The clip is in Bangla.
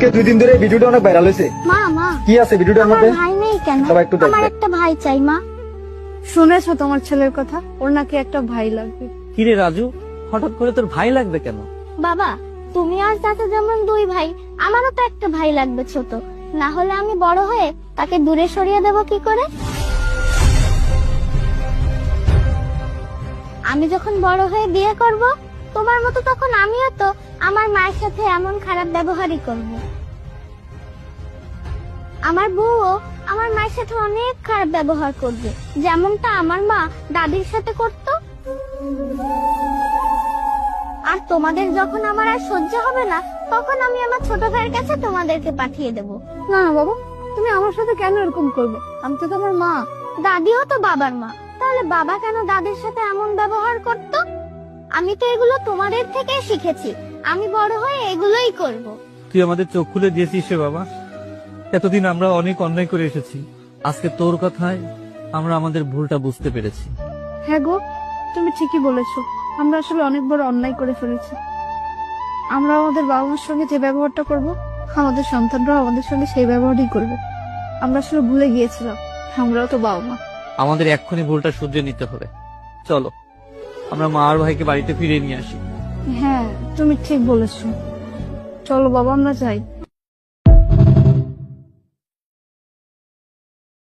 আজকে 2 দিন ধরে ভিডিওটা অনেক ভাইরাল হয়েছে। মা মা কি আছে ভিডিওটার আমার মধ্যে? ভাই নেই কেন? সবাই একটু দেখবে। আমার একটা ভাই চাই মা। শুনেছো তোমার ছেলের কথা? ওর নাকি একটা ভাই লাগবে। কিরে রাজু, হঠাৎ করে তোর ভাই লাগবে কেন? বাবা, তুমি আর চাচা যেমন 2 ভাই, আমারও তো একটা ভাই লাগবে ছোট। না হলে আমি বড় হয়ে তাকে দূরে সরিয়ে দেব কি করে? আমি যখন বড় হয়ে বিয়ে করব, তোমার মতো তখন আমিও তো আমার মায়ের সাথে এমন খারাপ ব্যবহারই করব। আমার বউও আমার মায়ের সাথে অনেক খারাপ ব্যবহার করবে, যেমনটা আমার মা দাদির সাথে করত। আর তোমাদের যখন আমার আর সহ্য হবে না, তখন আমি আমার ছোট ভাইয়ের কাছে তোমাদেরকে পাঠিয়ে দেব। না না বাবা, তুমি আমার সাথে কেন এরকম করবে? আমি তো তোমার মা। দাদিও তো বাবার মা, তাহলে বাবা কেন দাদির সাথে এমন ব্যবহার করত? আমি তো এগুলো তোমাদের থেকে শিখেছি, আমি বড় হয়ে এগুলোই করব। তুই আমাদের চোখ খুলে দিয়েছিস রে বাবা। এতদিন আমরা অনেক অন্যায় করে এসেছি, আজকে তোর কথায় আমরা আমাদের ভুলটা বুঝতে পেরেছি। হ্যাঁ গো, তুমি ঠিকই বলেছো। আমরা আসলে অনেক বড় অন্যায় করে ফেলেছি। আমরা আমাদের বাবা মার সঙ্গে যে ব্যবহারটা করব, আমাদের সন্তানরাও আমাদের সঙ্গে সেই ব্যবহারই করবে। আমরা আসলে ভুলে গিয়েছিলাম আমরাও তো বাবা মা। আমাদের এক্ষুনি ভুলটা শুধরে নিতে হবে। চলো আমরা মা আর ভাইকে বাড়িতে ফিরিয়ে নিয়ে আসি। হ্যাঁ, তুমি ঠিক বলেছো। চলো বাবা, আমরা যাই।